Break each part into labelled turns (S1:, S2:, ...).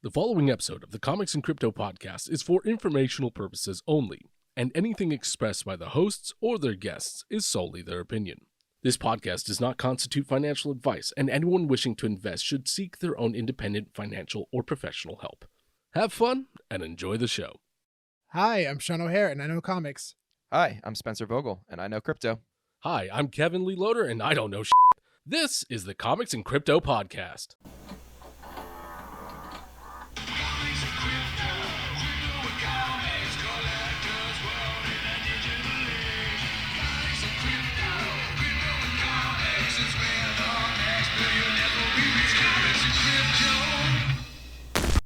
S1: The following episode of the Comics and Crypto podcast is for informational purposes only, and anything expressed by the hosts or their guests is solely their opinion. This podcast does not constitute financial advice, and anyone wishing to invest should seek their own independent financial or professional help. Have fun and enjoy the show.
S2: Hi, I'm Sean O'Hare, and I know comics.
S3: Hi, I'm Spencer Vogel, and I know crypto.
S1: Hi, I'm Kevin Lee Loader, and I don't know shit. This is the Comics and Crypto podcast.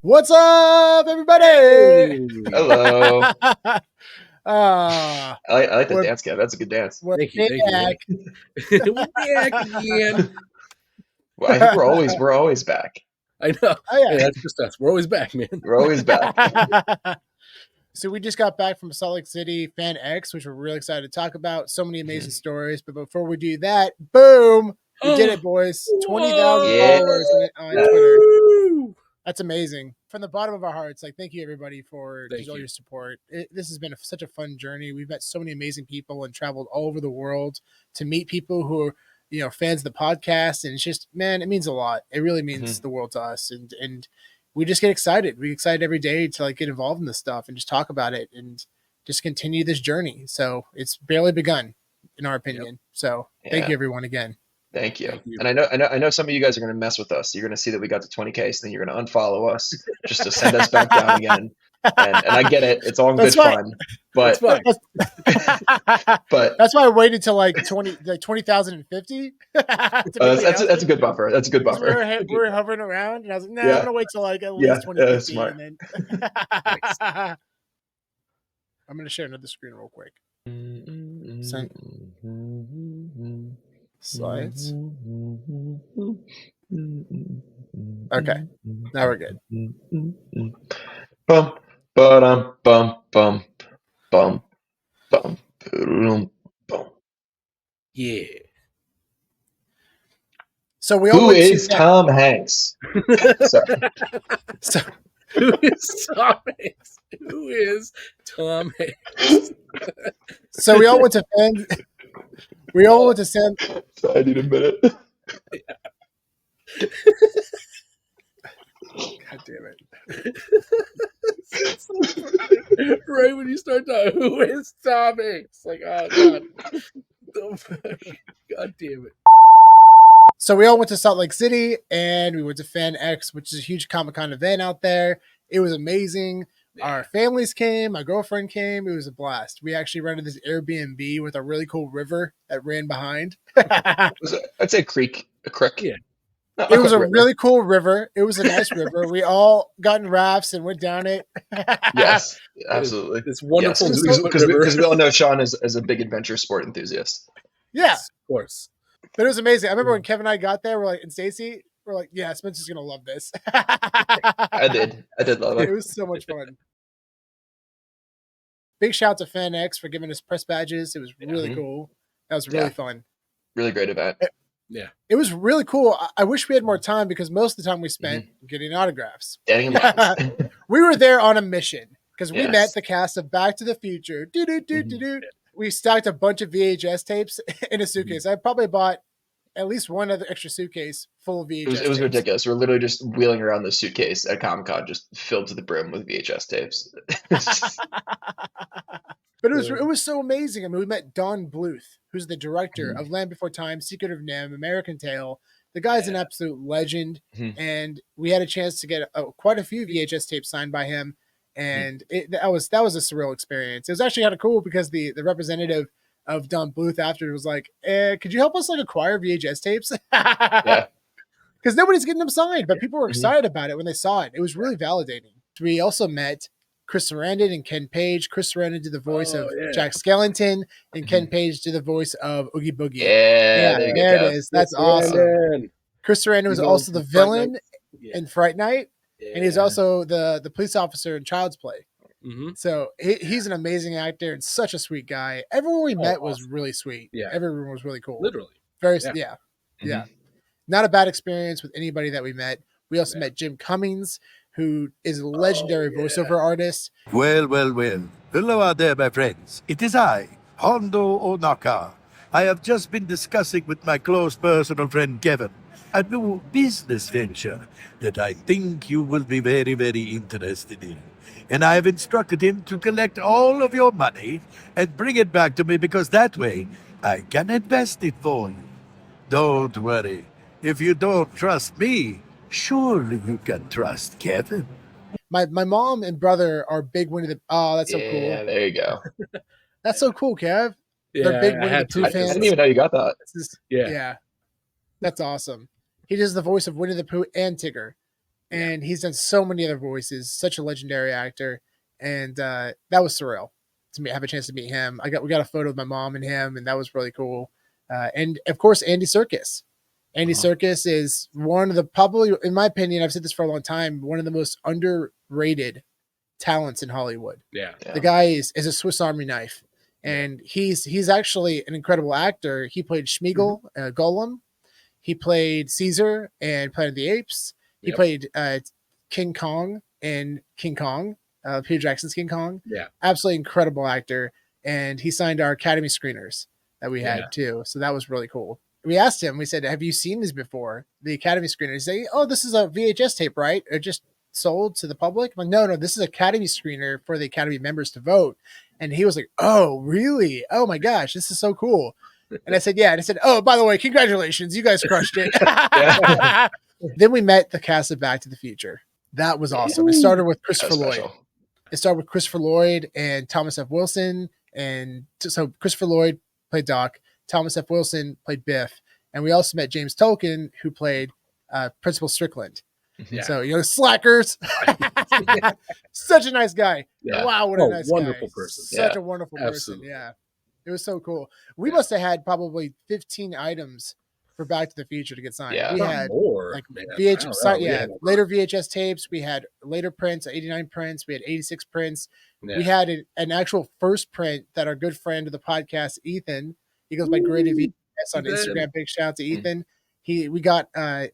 S2: What's up, everybody?
S3: Hello.
S2: I
S3: I like that dance, Kev. That's a good dance.
S1: Thank you. We're back again.
S3: Well, I think we're always back.
S1: I know.
S2: Oh, yeah.
S1: Hey, that's just us. We're always back, man.
S3: We're always back.
S2: So we just got back from Salt Lake City, FanX, which we're really excited to talk about. So many amazing stories. But before we do that, boom, we did it, boys. 20,000 followers on Twitter. That's amazing. From the bottom of our hearts, thank you, everybody, for all your support. This has been such a fun journey. We've met so many amazing people and traveled all over the world to meet people who are, fans of the podcast. And it's just, man, it means a lot. It really means the world to us. And we just get excited. We get excited every day to get involved in this stuff and just talk about it and just continue this journey. So it's barely begun, in our opinion. Yep. So thank you, everyone, again.
S3: Thank you. And I know some of you guys are going to mess with us. You're going to see that we got to 20K, so then you're going to unfollow us just to send us back down again. And I get it. It's all in good fun. But but
S2: that's why I waited till 20,050.
S3: That's a good buffer. That's a good buffer.
S2: We were hovering around, and I was like, I'm gonna wait till at least 2050.
S3: Smart.
S2: And then I'm gonna share another screen real quick. Slides. Okay, now we're good.
S3: Bum bum bum bum bum bum bum.
S1: Yeah.
S2: So
S3: who is Tom Hanks?
S2: So
S1: who is Tom Hanks? Who is Tom Hanks?
S2: So we all went to San.
S3: I need a minute.
S2: God damn it.
S1: Right when you start talking, who is Tom Hanks? Oh, God. God damn it.
S2: So we all went to Salt Lake City, and we went to FanX, which is a huge Comic-Con event out there. It was amazing. Yeah. Our families came. My girlfriend came. It was a blast. We actually rented this Airbnb with a really cool river that ran behind.
S3: I'd say a creek. Yeah.
S2: It was a really cool river. It was a nice river. We all got in rafts and went down it.
S3: Yes, absolutely.
S1: It's wonderful.
S3: Because we all know Sean is a big adventure sport enthusiast.
S2: Yeah.
S1: Of course.
S2: But it was amazing. I remember when Kevin and I got there, and Stacy, we're like, yeah, Spencer's going to love this.
S3: I did love it.
S2: It was so much fun. Big shout out to FanX for giving us press badges. It was really cool. That was really fun.
S3: Really great event.
S2: It was really cool. I wish we had more time because most of the time we spent getting autographs. We were there on a mission because we met the cast of Back to the Future. We stacked a bunch of VHS tapes in a suitcase. I probably bought at least one other extra suitcase full of VHS tapes.
S3: It was ridiculous. We're literally just wheeling around this suitcase at Comic-Con, just filled to the brim with VHS tapes.
S2: But it was so amazing. I mean, we met Don Bluth, who's the director of Land Before Time, Secret of NIMH, American Tail. The guy's an absolute legend, and we had a chance to get quite a few VHS tapes signed by him, and that was a surreal experience. It was actually kind of cool because the representative of Don Bluth after was like, could you help us acquire VHS tapes? Because nobody's getting them signed, but people were excited about it when they saw it. It was really validating. We also met Chris Sarandon and Ken Page. Chris Sarandon did the voice of Jack Skellington, and Ken Page did the voice of Oogie Boogie.
S3: Yeah,
S2: there it is. That's awesome. Chris Sarandon was also the villain in Fright Night, and he's also the police officer in Child's Play. So he's an amazing actor and such a sweet guy. Everyone we met was really sweet. Yeah, everyone was really cool.
S1: Literally,
S2: very Not a bad experience with anybody that we met. We also met Jim Cummings, who is a legendary voiceover artist.
S4: Well. Hello out there, my friends. It is I, Hondo Onaka. I have just been discussing with my close personal friend Kevin a new business venture that I think you will be very, very interested in. And I have instructed him to collect all of your money and bring it back to me because that way I can invest it for you. Don't worry. If you don't trust me, surely you can trust Kevin.
S2: My mom and brother are big Winnie the. Oh, that's so cool.
S3: Yeah, there you go.
S2: That's so cool, Kev.
S1: Yeah,
S2: They're big
S1: I
S2: Winnie the
S1: had
S2: Pooh
S1: to.
S3: I
S2: fans.
S3: didn't even know you got that.
S1: Yeah.
S2: That's awesome. He does the voice of Winnie the Pooh and Tigger, and he's done so many other voices. Such a legendary actor, and that was surreal to have a chance to meet him. We got a photo of my mom and him, and that was really cool. And of course, Andy Serkis. Andy Serkis is one of the, probably, in my opinion, I've said this for a long time, one of the most underrated talents in Hollywood.
S1: Yeah.
S2: The guy is a Swiss Army knife, and he's actually an incredible actor. He played Schmeagol, Gollum. He played Caesar and Planet of the Apes. He played King Kong in King Kong, Peter Jackson's King Kong.
S1: Yeah.
S2: Absolutely incredible actor. And he signed our Academy screeners that we had too. So that was really cool. We asked him, we said, have you seen these before? The Academy screeners. He said, oh, this is a VHS tape, right? It just sold to the public. I'm like, no, this is Academy screener for the Academy members to vote. And he was like, oh, really? Oh my gosh, this is so cool. And I said, yeah. And I said, oh, by the way, congratulations. You guys crushed it. Then we met the cast of Back to the Future. That was awesome. It started with Christopher Lloyd. It started with Christopher Lloyd and Thomas F. Wilson. And so Christopher Lloyd played Doc. Thomas F. Wilson played Biff. And we also met James Tolkien, who played Principal Strickland. Yeah. So, slackers. Such a nice guy. Yeah. Wow, what a nice
S1: wonderful
S2: guy.
S1: person.
S2: Such a wonderful person. Yeah. It was so cool. We must have had probably 15 items for Back to the Future to get signed.
S3: Yeah.
S2: We had
S1: more.
S2: Like VHS, later VHS tapes. We had later prints, 89 prints. We had 86 prints. Yeah. We had an actual first print that our good friend of the podcast, Ethan, he goes by Graded VHS on Instagram. Big shout out to Ethan. We got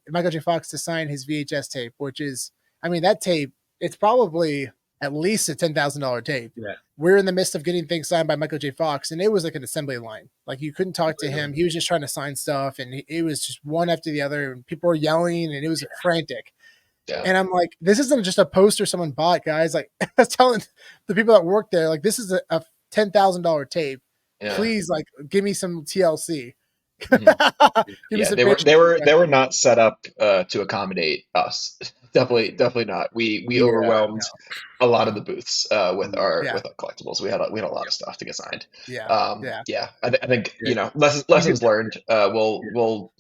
S2: Michael J. Fox to sign his VHS tape, which is, that tape, it's probably at least a $10,000 tape. Yeah. We're in the midst of getting things signed by Michael J. Fox, and it was like an assembly line. Like, you couldn't talk to him. He was just trying to sign stuff, and it was just one after the other, and people were yelling, and it was frantic. Yeah. And I'm like, this isn't just a poster someone bought, guys. Like, I was telling the people that work there, like, this is a $10,000 tape. Yeah. Please, like, give me some TLC.
S3: They were not set up to accommodate us. Definitely not. We overwhelmed a lot of the booths with our collectibles. We had a lot of stuff to get signed. I think lessons learned. We'll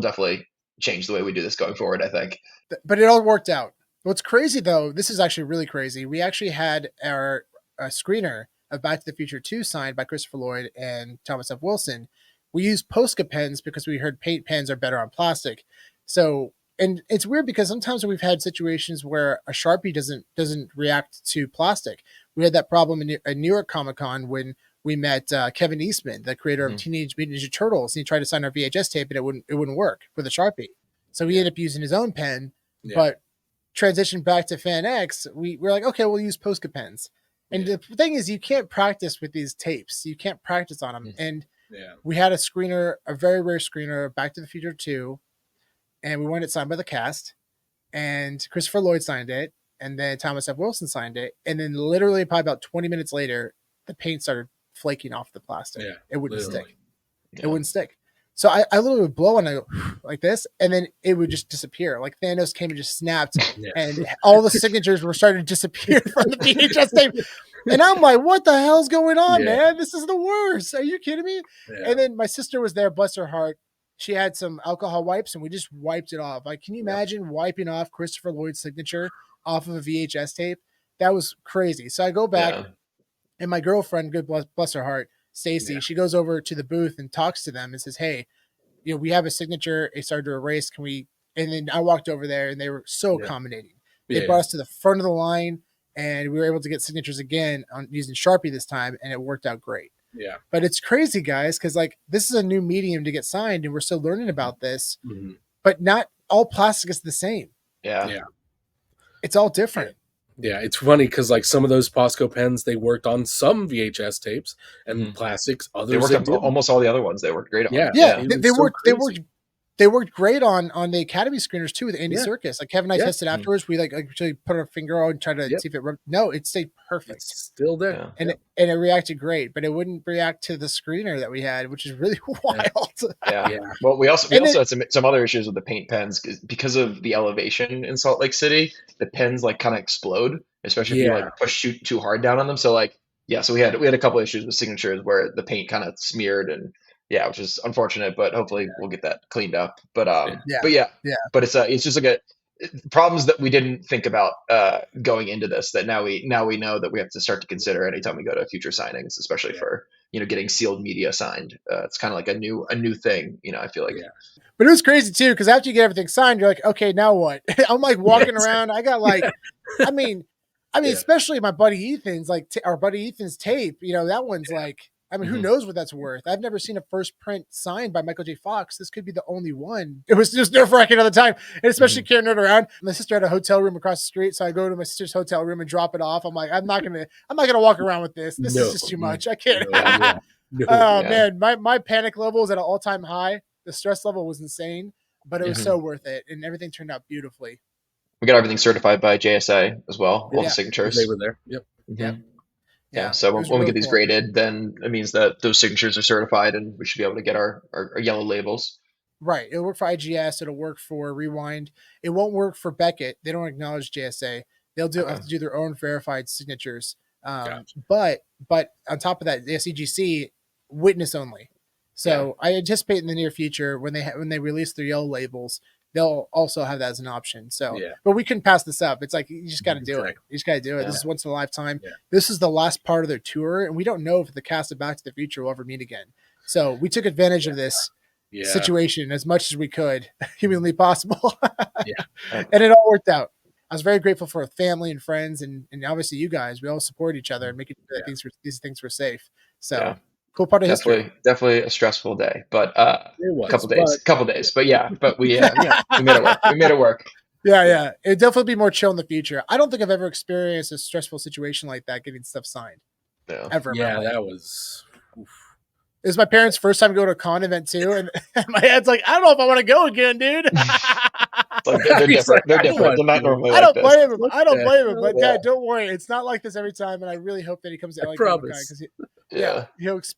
S3: definitely change the way we do this going forward, I think.
S2: But it all worked out. What's crazy though, this is actually really crazy. We actually had our screener of Back to the Future 2 signed by Christopher Lloyd and Thomas F. Wilson. We use Posca pens because we heard paint pens are better on plastic. So, and it's weird because sometimes we've had situations where a Sharpie doesn't react to plastic. We had that problem in New York Comic Con when we met Kevin Eastman, the creator of Teenage Mutant Ninja Turtles, and he tried to sign our VHS tape and it wouldn't work with a Sharpie. So he ended up using his own pen, but transitioned back to FanX, we're like, okay, we'll use Posca pens. And the thing is, you can't practice with these tapes. You can't practice on them. And we had a screener, a very rare screener of Back to the Future 2, and we wanted it signed by the cast. And Christopher Lloyd signed it, and then Thomas F. Wilson signed it. And then literally probably about 20 minutes later, the paint started flaking off the plastic. Yeah, it wouldn't stick. Yeah. It wouldn't stick. So I literally would blow and I go like this, and then it would just disappear. Like Thanos came and just snapped, and all the signatures were starting to disappear from the VHS tape. And I'm like, what the hell's going on, man? This is the worst. Are you kidding me? Yeah. And then my sister was there, bless her heart. She had some alcohol wipes, and we just wiped it off. Like, can you imagine wiping off Christopher Lloyd's signature off of a VHS tape? That was crazy. So I go back, and my girlfriend, good bless her heart, Stacy, she goes over to the booth and talks to them and says, hey, we have a signature. It started to erase. Can we? And then I walked over there, and they were so accommodating. They brought us to the front of the line, and we were able to get signatures again on using Sharpie this time, and it worked out great. Yeah. But it's crazy, guys, because like this is a new medium to get signed, and we're still learning about this. Mm-hmm. But not all plastic is the same.
S3: Yeah.
S2: It's all different.
S1: Yeah, it's funny because like some of those Posco pens, they worked on some VHS tapes and plastics. Others
S3: they worked on almost all the other ones. They worked great on.
S2: Yeah. They worked great on the Academy screeners too with Andy Serkis. Like Kevin and I tested afterwards. We like actually put our finger on and tried to see if it worked. No, it stayed perfect.
S1: It's still there.
S2: And it reacted great, but it wouldn't react to the screener that we had, which is really wild.
S3: Yeah. Well, we also had some other issues with the paint pens because of the elevation in Salt Lake City. The pens like kind of explode, especially if you like shoot too hard down on them. So like so we had a couple issues with signatures where the paint kind of smeared and which is unfortunate, but hopefully we'll get that cleaned up. But but it's just like problems that we didn't think about going into this that now we know that we have to start to consider anytime we go to future signings, especially for getting sealed media signed. It's kind of like a new thing, I feel like.
S2: But it was crazy too, because after you get everything signed, you're like, okay, now what? I'm like walking around. I got like, I mean, especially my buddy Ethan's like our buddy Ethan's tape. That one's like. I mean, who knows what that's worth? I've never seen a first print signed by Michael J. Fox. This could be the only one. It was just nerve-wracking at the time, and especially carrying it around. My sister had a hotel room across the street, so I go to my sister's hotel room and drop it off. I'm like, I'm not gonna walk around with this. This is just too much. I can't. Man, my panic level was at an all-time high. The stress level was insane, but it was so worth it, and everything turned out beautifully.
S3: We got everything certified by JSA as well. All the signatures.
S1: They were there. Yep.
S3: Yeah. So when we get these graded, then it means that those signatures are certified and we should be able to get our yellow labels.
S2: Right. It'll work for IGS. It'll work for Rewind. It won't work for Beckett. They don't acknowledge JSA. They'll have to do their own verified signatures. But on top of that, the SEGC witness only. So I anticipate in the near future when they release their yellow labels, they'll also have that as an option. So, but we couldn't pass this up. It's like, you just got to do it. You just got to do it. This is once in a lifetime. This is the last part of their tour. And we don't know if the cast of Back to the Future will ever meet again. So we took advantage of this situation as much as we could, humanly possible. And it all worked out. I was very grateful for family and friends and obviously you guys. We all support each other and making sure that these things were safe. So cool part of history.
S3: Definitely a stressful day, but a couple days. But we made it work. We made it work.
S2: Yeah. It'd definitely be more chill in the future. I don't think I've ever experienced a stressful situation like that, getting stuff signed. Ever.
S1: Yeah, that was.
S2: It was my parents' first time going to a con event too, and my dad's like, I don't know if I want to go again, dude.
S3: Like they're different. They're different. They're not normally
S2: I don't blame him. I don't blame him. But Dad, don't worry. It's not like this every time, and I really hope that he comes to LA because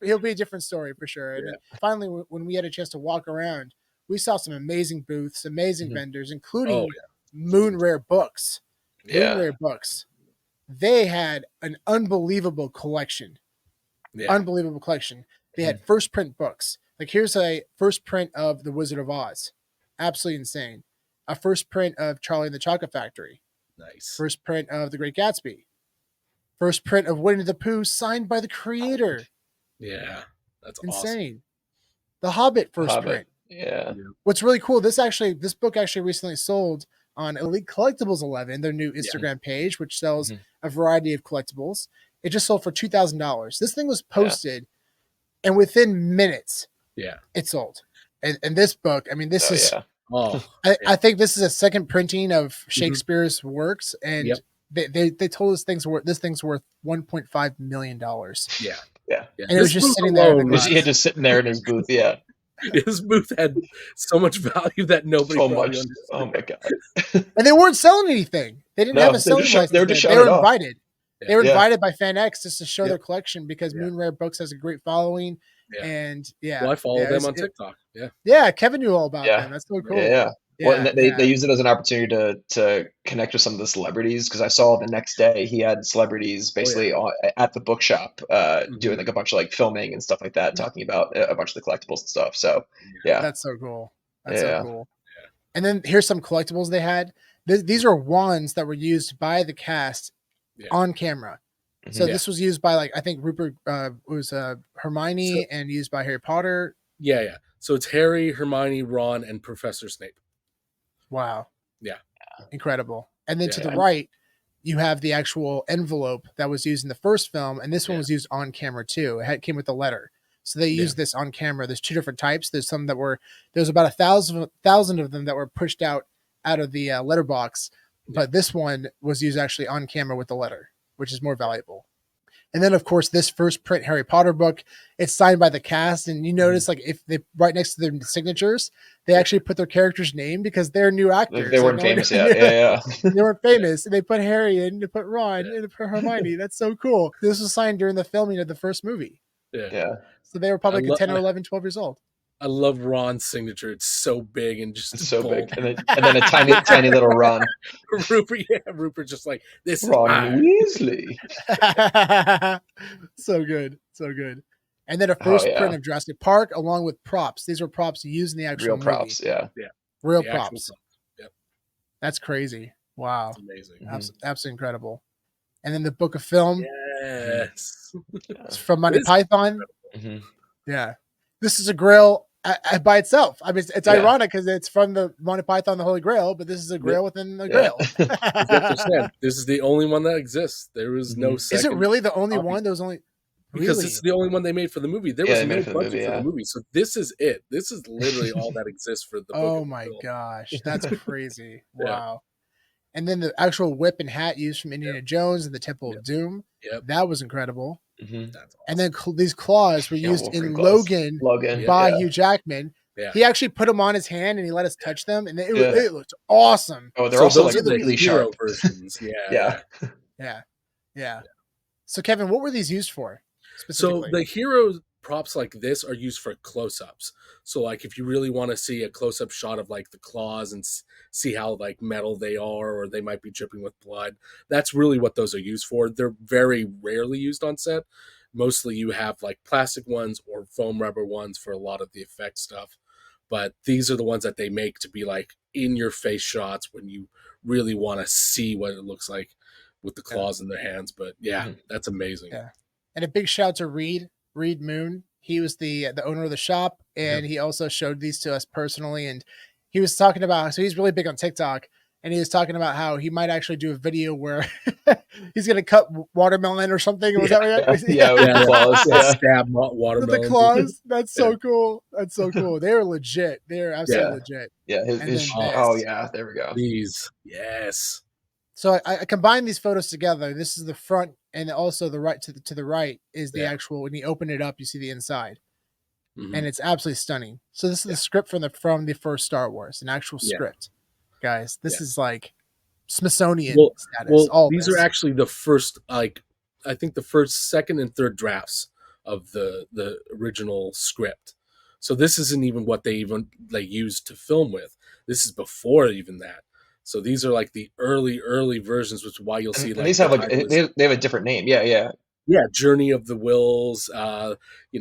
S2: he'll be a different story for sure. And then finally, when we had a chance to walk around, we saw some amazing booths, amazing vendors, including Moon Rare Books. Moon Rare Books. They had an unbelievable collection. Unbelievable collection. They had first print books. Like here's a first print of The Wizard of Oz. Absolutely insane. A first print of Charlie and the Chocolate Factory.
S1: Nice.
S2: First print of The Great Gatsby. First print of Winnie the Pooh signed by the creator.
S1: Yeah. That's
S2: insane. Awesome. The Hobbit print.
S3: Yeah.
S2: What's really cool, this book actually recently sold on Elite Collectibles 11, their new Instagram page, which sells a variety of collectibles. It just sold for $2,000. This thing was posted and within minutes, it sold. And this book, I mean, this is, I think this is a second printing of Shakespeare's works, and they told us this thing's worth $1.5 million.
S3: Yeah.
S2: And it was just sitting there.
S3: He had just sitting there in his booth. Yeah.
S1: His booth had so much value that nobody understood.
S3: Oh my God.
S2: And they weren't selling anything. They didn't have a selling license. They were invited. They were invited by FanX just to show their collection because Moon Rare Books has a great following. And
S1: well, I follow them on TikTok.
S2: Kevin knew all about them. That's so cool.
S3: Well, and they use it as an opportunity to connect with some of the celebrities, because I saw the next day he had celebrities basically at the bookshop doing like a bunch of like filming and stuff like that, talking about a bunch of the collectibles and stuff. So
S2: that's so cool. That's so cool. And then here's some collectibles they had. These are wands that were used by the cast on camera. So this was used by I think Rupert was Hermione and used by Harry Potter.
S1: Yeah. So it's Harry, Hermione, Ron, and Professor Snape.
S2: Wow.
S1: Yeah.
S2: Incredible. And then to the right, you have the actual envelope that was used in the first film, and this one was used on camera too. It came with the letter. So they used this on camera. There's two different types. There's about 1,000 of them that were pushed out of the letterbox. but this one was used actually on camera with the letter, which is more valuable. And then, of course, this first print Harry Potter book, it's signed by the cast. And you notice, like, if they right next to their signatures, they actually put their character's name because they're new actors.
S3: They weren't famous yet.
S2: They weren't famous. And they put Harry in, they put Ron, and they put Hermione. That's so cool. This was signed during the filming of the first movie.
S3: Yeah.
S2: So they were probably like 10 or 11, 12 years old.
S1: I love Ron's signature. It's so big and just
S3: it's so bold. Big, and then a tiny little Ron.
S1: Rupert just like this.
S3: Ron Weasley.
S2: So good. And then a first print of Jurassic Park, along with props. These were props used in the actual movie.
S3: Props,
S2: real props.
S1: Yep,
S2: that's crazy. Wow,
S1: that's amazing.
S2: Absolutely incredible. And then the book of film.
S1: Yes,
S2: it's from Monty Python.
S3: Mm-hmm.
S2: Yeah, this is a Grail by itself. I mean, it's ironic because it's from the Monty Python, the Holy Grail, but this is a Grail within the Grail.
S1: This is the only one that exists. There is no second.
S2: Is it really the only one? There was only
S1: because it's the only one they made for the movie. There was no budget for the movie, so this is it. This is literally all that exists for the book.
S2: Oh my gosh, that's crazy! Wow. And then the actual whip and hat used from Indiana Jones and the Temple of Doom. That was incredible.
S3: Mm-hmm.
S2: That's awesome. And then these claws were used in Logan by Hugh Jackman. Yeah. He actually put them on his hand and he let us touch them, and it looked awesome.
S3: Oh, they're also like really sharp
S1: versions.
S2: Yeah. So, Kevin, what were these used for?
S1: So the hero props like this are used for close-ups. So like if you really want to see a close-up shot of like the claws and see how like metal they are, or they might be dripping with blood, that's really what those are used for. They're very rarely used on set. Mostly you have like plastic ones or foam rubber ones for a lot of the effect stuff. But these are the ones that they make to be like in your face shots when you really want to see what it looks like with the claws in their hands. But that's amazing.
S2: Yeah. And a big shout to Reed Moon. He was the owner of the shop, and he also showed these to us personally. And he was talking about, so he's really big on TikTok, and he was talking about how he might actually do a video where he's going to cut watermelon or something. Was that right?
S3: With the claws.
S1: Stab watermelon.
S2: With the claws. That's so cool. That's so cool. They are legit. They are absolutely legit.
S3: Yeah. There we go.
S1: These. Yes.
S2: So I combined these photos together. This is the front, and also the right to the right is the actual. When you open it up, you see the inside, and it's absolutely stunning. So this is the script from the first Star Wars, an actual script, guys. This is like Smithsonian status.
S1: Well, these are actually the first, like I think the first, second, and third drafts of the original script. So this isn't even what they used to film with. This is before even that. So these are like the early versions, which is why you'll see
S3: and these have like they have a different name. Yeah.
S1: Journey of the Wills,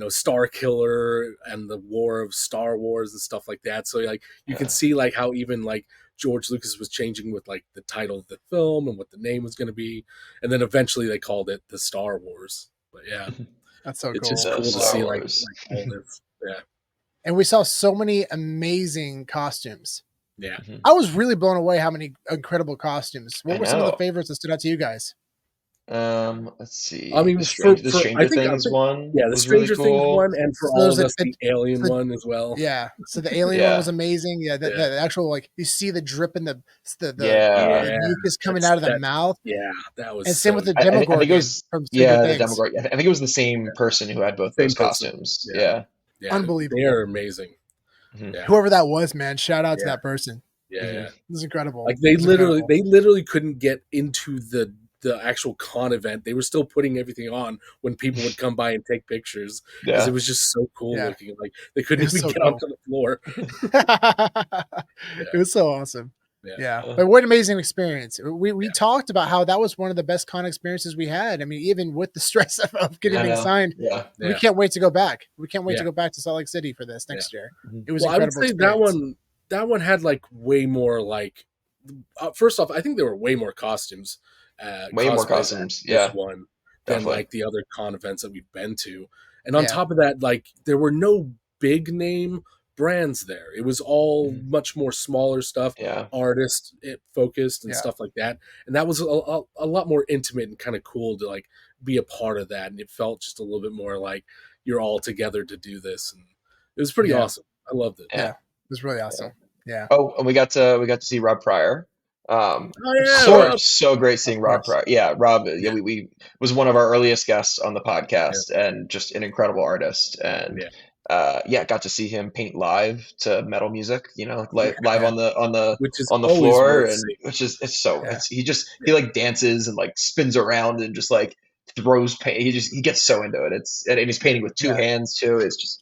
S1: Star Killer, and the War of Star Wars and stuff like that. So like you can see like how even like George Lucas was changing with like the title of the film and what the name was going to be, and then eventually they called it the Star Wars. But
S2: that's so cool.
S1: It's just cool to see like all this. Yeah,
S2: and we saw so many amazing costumes.
S1: Yeah.
S2: I was really blown away how many incredible costumes. What were some of the favorites that stood out to you guys?
S3: Let's see.
S1: I mean,
S3: the Stranger Things one.
S1: Yeah, the Stranger Things one, and for all of us, the Alien one as well.
S2: Yeah, so the Alien one was amazing. Yeah, the actual like you see the drip in the mucus coming out of the mouth.
S1: Yeah, that was.
S2: And same with the Demogorgon.
S3: I think it was the Demogorgon. I think it was the same person who had both those costumes. Yeah,
S2: unbelievable.
S1: They are amazing.
S2: Yeah. Whoever that was, man, shout out to that person.
S1: Yeah,
S2: It was incredible.
S1: Like they literally couldn't get into the actual con event. They were still putting everything on when people would come by and take pictures because it was just so cool looking. Like they couldn't even get onto the floor.
S2: It was so awesome. Yeah. But what an amazing experience. We talked about how that was one of the best con experiences we had. I mean, even with the stress of getting things signed, we can't wait to go back. We can't wait to go back to Salt Lake City for this next year. It was incredible.
S1: I would say that one had like way more like, first off, I think there were way more costumes.
S3: Way more costumes.
S1: One than like the other con events that we've been to. And on top of that, like there were no big name brands there. It was all much more smaller stuff, artist focused and stuff like that. And that was a lot more intimate and kind of cool to like be a part of that. And it felt just a little bit more like you're all together to do this. And it was pretty awesome. I loved it.
S2: Yeah. It was really awesome. Yeah.
S3: Oh, and we got to see Rob Pryor. So great seeing Rob. Rob. Yeah, we was one of our earliest guests on the podcast, and just an incredible artist. And got to see him paint live to metal music. Live on the floor, and he like dances and like spins around and just like throws paint. He gets so into it. And he's painting with two hands too. It's just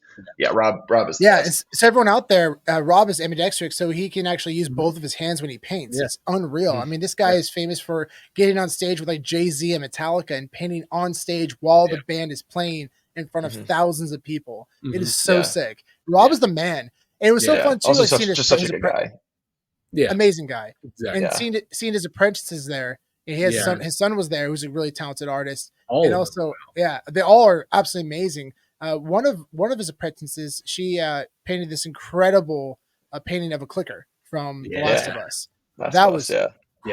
S3: Rob is the best.
S2: So everyone out there, Rob is ambidextrous, so he can actually use both of his hands when he paints. It's unreal. I mean, this guy is famous for getting on stage with like Jay-Z and Metallica and painting on stage while the band is playing in front of thousands of people. It is so sick. Rob is the man. And it was so fun too.
S3: Also
S2: like seeing
S3: such a good guy.
S2: Yeah, amazing guy.
S3: Exactly.
S2: And seeing his apprentices there. And his son was there, who's a really talented artist. They all are absolutely amazing. One of his apprentices, she painted this incredible painting of a clicker from The Last of Us. That was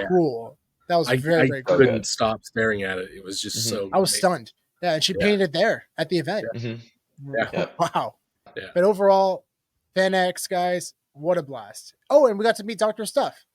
S2: cool. That was very cool.
S1: I couldn't stop staring at it. It was just so.
S2: I was stunned. Yeah, and she painted it there at the event. Wow.
S1: Yeah.
S2: But overall, FanX guys, what a blast! Oh, and we got to meet Dr. Stuff.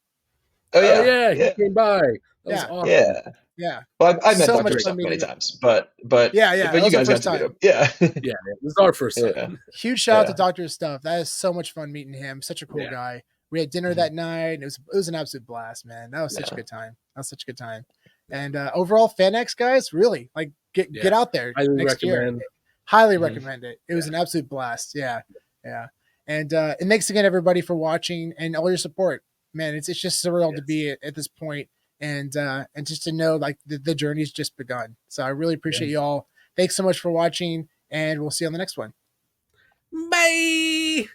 S3: Oh yeah,
S1: he came by. That was awesome.
S3: Yeah. Well, I met Dr. Stuff many times, but but you guys got to meet him. Yeah.
S1: It was our first time.
S2: Huge shout out to Dr. Stuff. That is so much fun meeting him. Such a cool guy. We had dinner that night. It was an absolute blast, man. That was such a good time. And overall, FanX guys, really like get out there next year. Highly recommend it. It was an absolute blast. Yeah. And thanks again everybody for watching and all your support. Man, it's just surreal to be at this point. And just to know like the journey's just begun. So I really appreciate you all. Thanks so much for watching, and we'll see you on the next one.
S1: Bye.